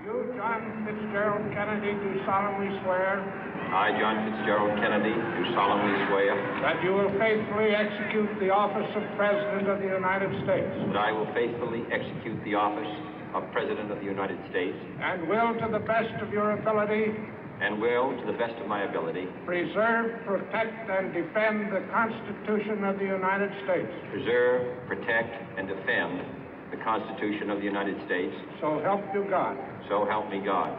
You, John Fitzgerald Kennedy, do solemnly swear I, John Fitzgerald Kennedy, do solemnly swear that you will faithfully execute the office of President of the United States that I will faithfully execute the office of President of the United States and will, to the best of your ability, and will, to the best of my ability, preserve, protect, and defend the Constitution of the United States. preserve, protect, and defend the Constitution of the United States. So help you God. So help me God.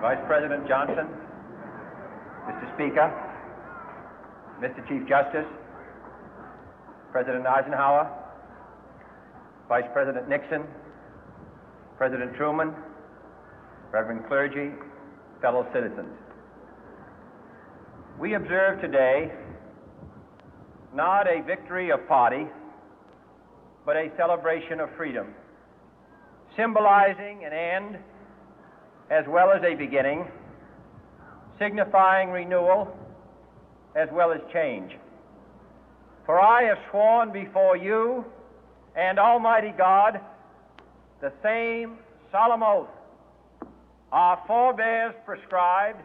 Vice President Johnson, Mr. Speaker, Mr. Chief Justice, President Eisenhower, Vice President Nixon, President Truman, Reverend clergy, fellow citizens. We observe today not a victory of party, but a celebration of freedom, symbolizing an end as well as a beginning, signifying renewal as well as change. For I have sworn before you and Almighty God the same solemn oath our forebears prescribed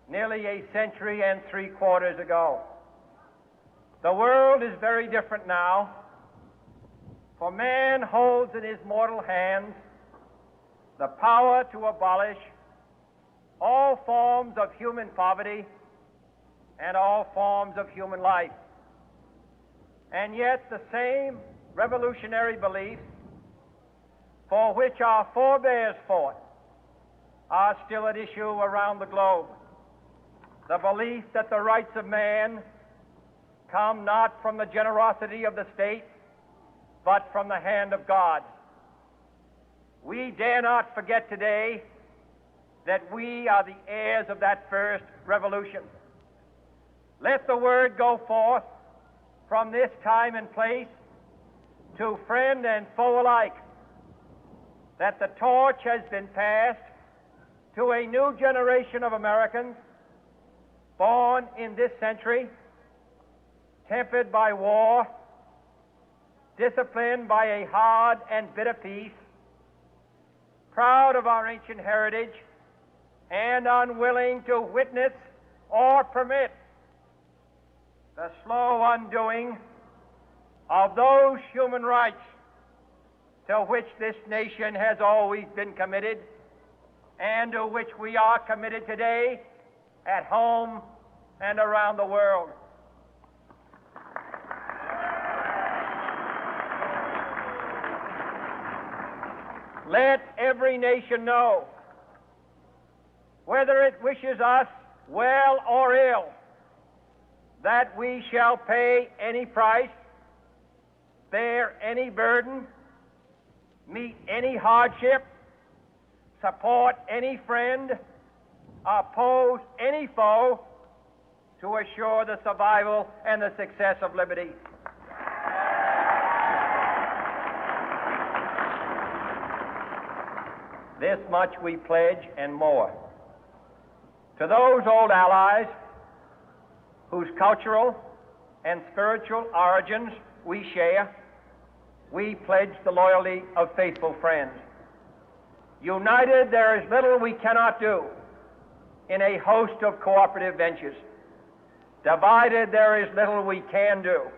nearly a century and 3/4 ago. The world is very different now, for man holds in his mortal hands the power to abolish all forms of human poverty and all forms of human life. And yet the same revolutionary beliefs for which our forebears fought are still at issue around the globe. The belief that the rights of man come not from the generosity of the state, but from the hand of God. We dare not forget today that we are the heirs of that first revolution. Let the word go forth from this time and place to friend and foe alike that the torch has been passed to a new generation of Americans born in this century, tempered by war, disciplined by a hard and bitter peace, proud of our ancient heritage, and unwilling to witness or permit the slow undoing of those human rights to which this nation has always been committed and to which we are committed today at home and around the world. Let every nation know, whether it wishes us well or ill, that we shall pay any price, bear any burden, meet any hardship, support any friend, oppose any foe to assure the survival and the success of liberty. This much we pledge and more. To those old allies whose cultural and spiritual origins we share, we pledge the loyalty of faithful friends. United, there is little we cannot do in a host of cooperative ventures. Divided, there is little we can do,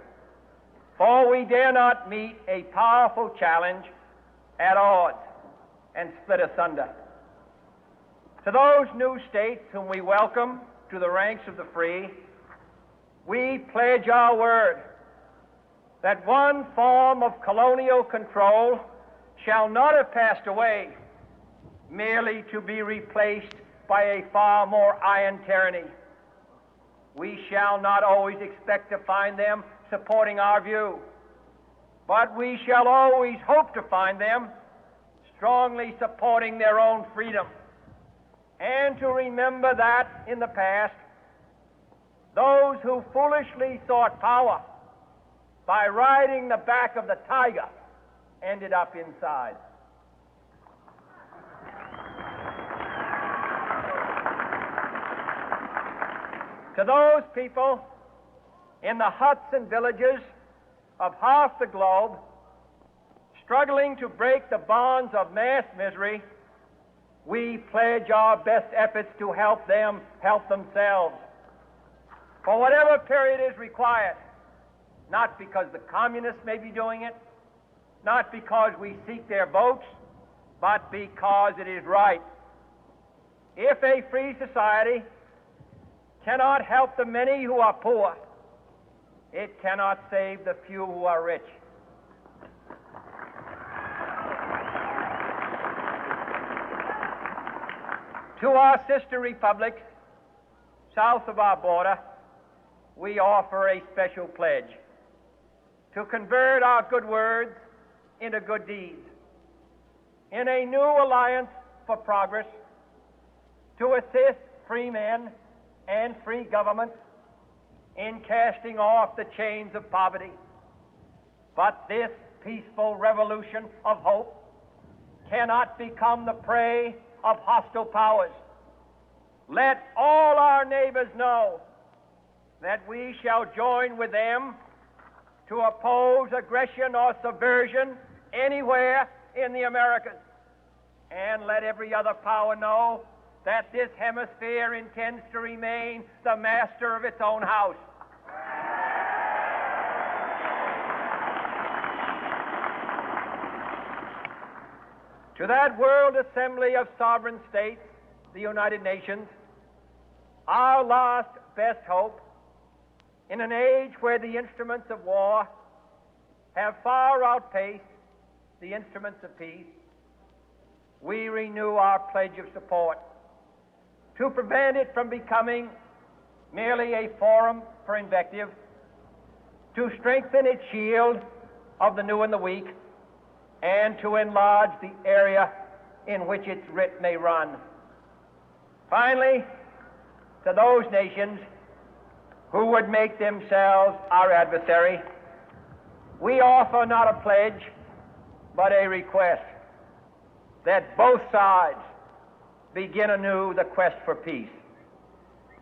for we dare not meet a powerful challenge at odds and split asunder. To those new states whom we welcome to the ranks of the free, we pledge our word that one form of colonial control shall not have passed away, merely to be replaced by a far more iron tyranny. We shall not always expect to find them supporting our view, but we shall always hope to find them strongly supporting their own freedom, and to remember that in the past, those who foolishly sought power by riding the back of the tiger ended up inside. To those people in the huts and villages of half the globe struggling to break the bonds of mass misery, we pledge our best efforts to help them help themselves for whatever period is required, not because the communists may be doing it, not because we seek their votes, but because it is right. If a free society cannot help the many who are poor, it cannot save the few who are rich. To our sister republics south of our border, we offer a special pledge to convert our good words into good deeds, in a new alliance for progress, to assist free men and free governments in casting off the chains of poverty. But this peaceful revolution of hope cannot become the prey of hostile powers. Let all our neighbors know that we shall join with them to oppose aggression or subversion anywhere in the Americas. And let every other power know that this hemisphere intends to remain the master of its own house. To that World Assembly of Sovereign States, the United Nations, our last best hope, in an age where the instruments of war have far outpaced the instruments of peace, we renew our pledge of support to prevent it from becoming merely a forum for invective, to strengthen its shield of the new and the weak, and to enlarge the area in which its writ may run. Finally, to those nations who would make themselves our adversary, we offer not a pledge, but a request that both sides begin anew the quest for peace.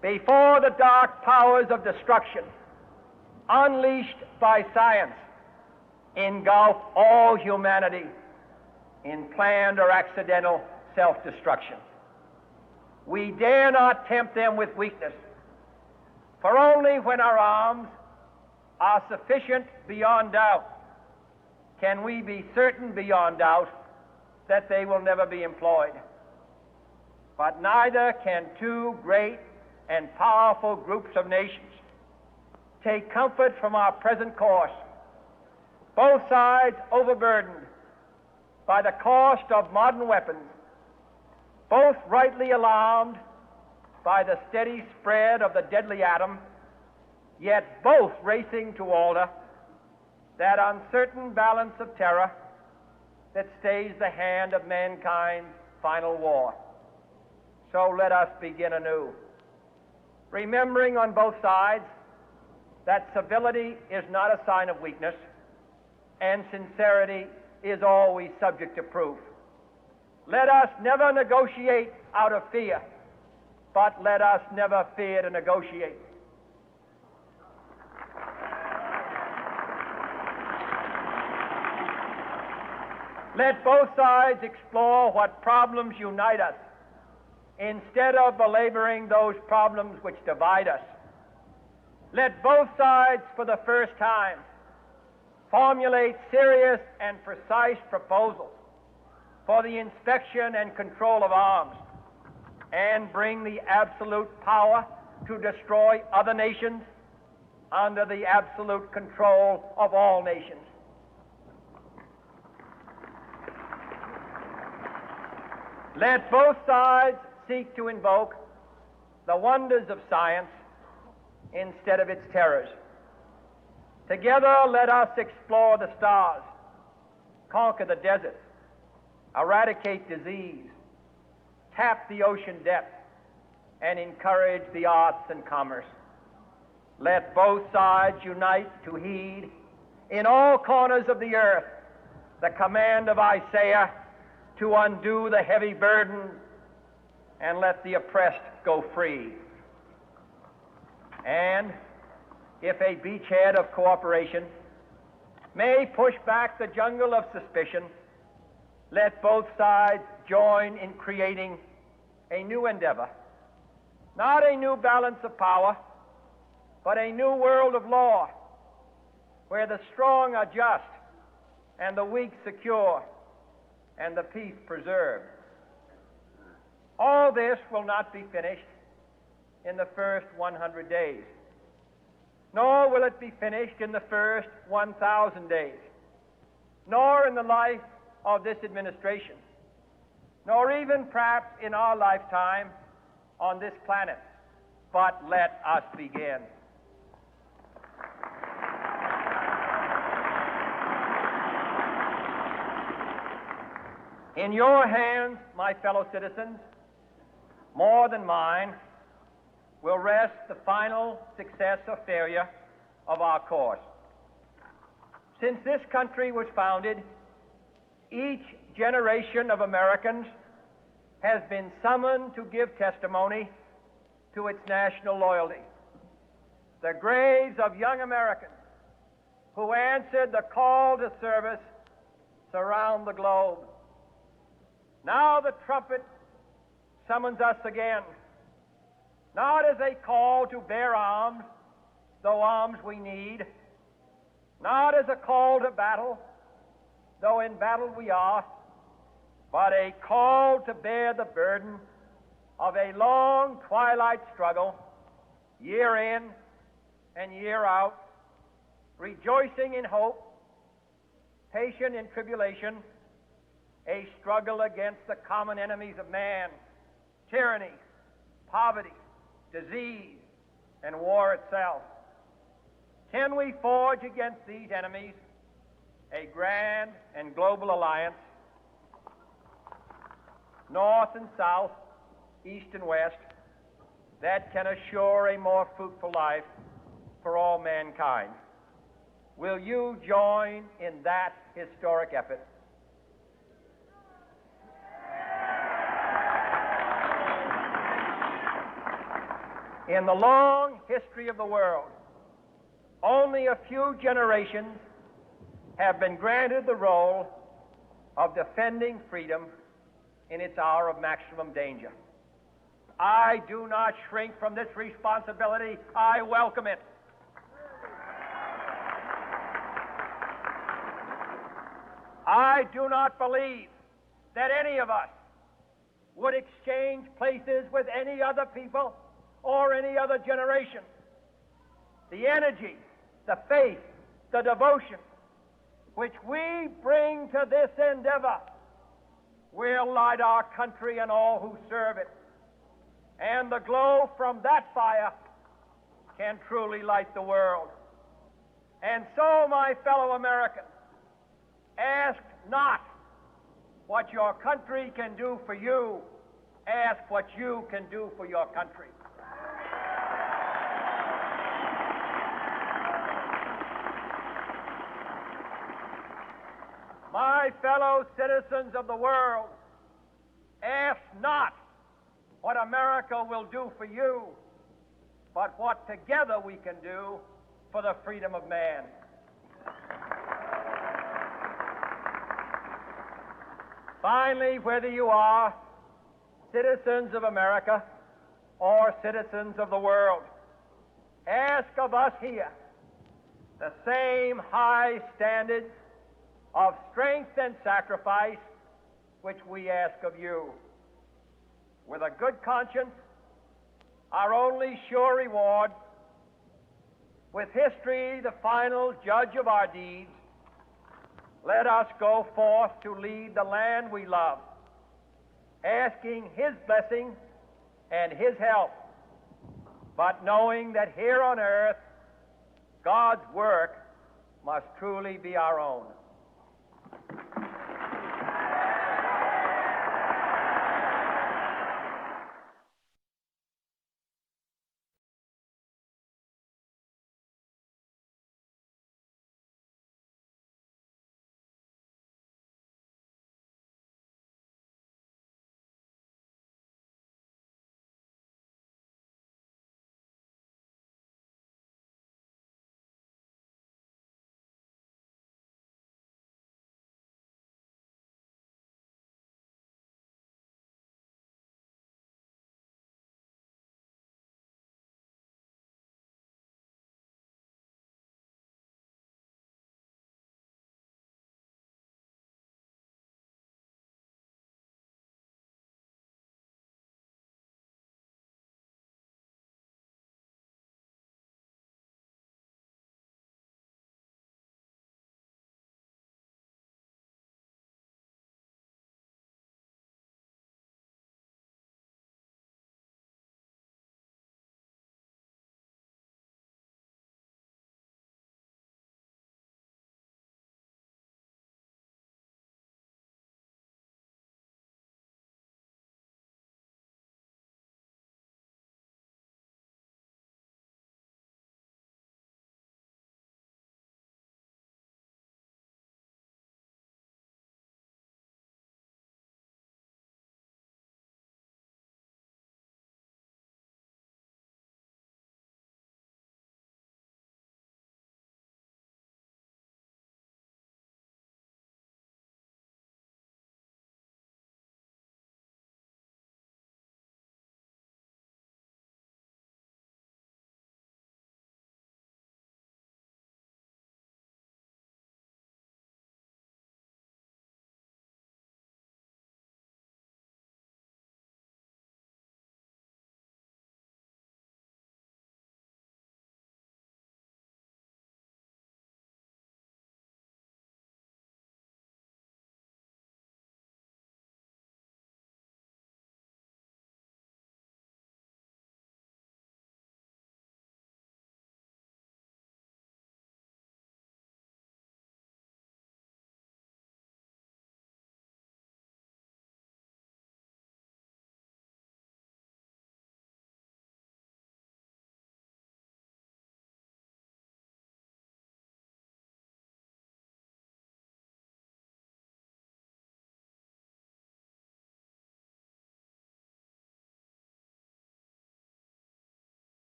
Before the dark powers of destruction, unleashed by science, engulf all humanity in planned or accidental self-destruction, we dare not tempt them with weakness, for only when our arms are sufficient beyond doubt can we be certain beyond doubt that they will never be employed. But neither can two great and powerful groups of nations take comfort from our present course, both sides overburdened by the cost of modern weapons, both rightly alarmed by the steady spread of the deadly atom, yet both racing to alter that uncertain balance of terror that stays the hand of mankind's final war. So let us begin anew, remembering on both sides that civility is not a sign of weakness, and sincerity is always subject to proof. Let us never negotiate out of fear, but let us never fear to negotiate. Let both sides explore what problems unite us, instead of belaboring those problems which divide us. Let both sides, for the first time, formulate serious and precise proposals for the inspection and control of arms, and bring the absolute power to destroy other nations under the absolute control of all nations. Let both sides seek to invoke the wonders of science instead of its terrors. Together, let us explore the stars, conquer the deserts, eradicate disease, tap the ocean depth, and encourage the arts and commerce. Let both sides unite to heed in all corners of the earth the command of Isaiah to undo the heavy burden and let the oppressed go free. And if a beachhead of cooperation may push back the jungle of suspicion, let both sides join in creating a new endeavor, not a new balance of power, but a new world of law, where the strong are just and the weak secure and the peace preserved. All this will not be finished in the first 100 days, nor will it be finished in the first 1,000 days, nor in the life of this administration, nor even perhaps in our lifetime on this planet. But let us begin. In your hands, my fellow citizens, more than mine, will rest the final success or failure of our course. Since this country was founded, each generation of Americans has been summoned to give testimony to its national loyalty. The graves of young Americans who answered the call to service surround the globe. Now the trumpet summons us again, not as a call to bear arms, though arms we need, not as a call to battle, though in battle we are, but a call to bear the burden of a long twilight struggle, year in and year out, rejoicing in hope, patient in tribulation, a struggle against the common enemies of man, tyranny, poverty, disease, and war itself. Can we forge against these enemies a grand and global alliance, north and south, east and west, that can assure a more fruitful life for all mankind? Will you join in that historic effort? In the long history of the world, only a few generations have been granted the role of defending freedom in its hour of maximum danger. I do not shrink from this responsibility. I welcome it. I do not believe that any of us would exchange places with any other people or any other generation. The energy, the faith, the devotion which we bring to this endeavor will light our country and all who serve it. And the glow from that fire can truly light the world. And so, my fellow Americans, ask not what your country can do for you. Ask what you can do for your country. My fellow citizens of the world, ask not what America will do for you, but what together we can do for the freedom of man. Finally, whether you are citizens of America or citizens of the world, ask of us here the same high standards of strength and sacrifice which we ask of you. With a good conscience, our only sure reward, with history the final judge of our deeds, let us go forth to lead the land we love, asking His blessing and His help, but knowing that here on earth, God's work must truly be our own.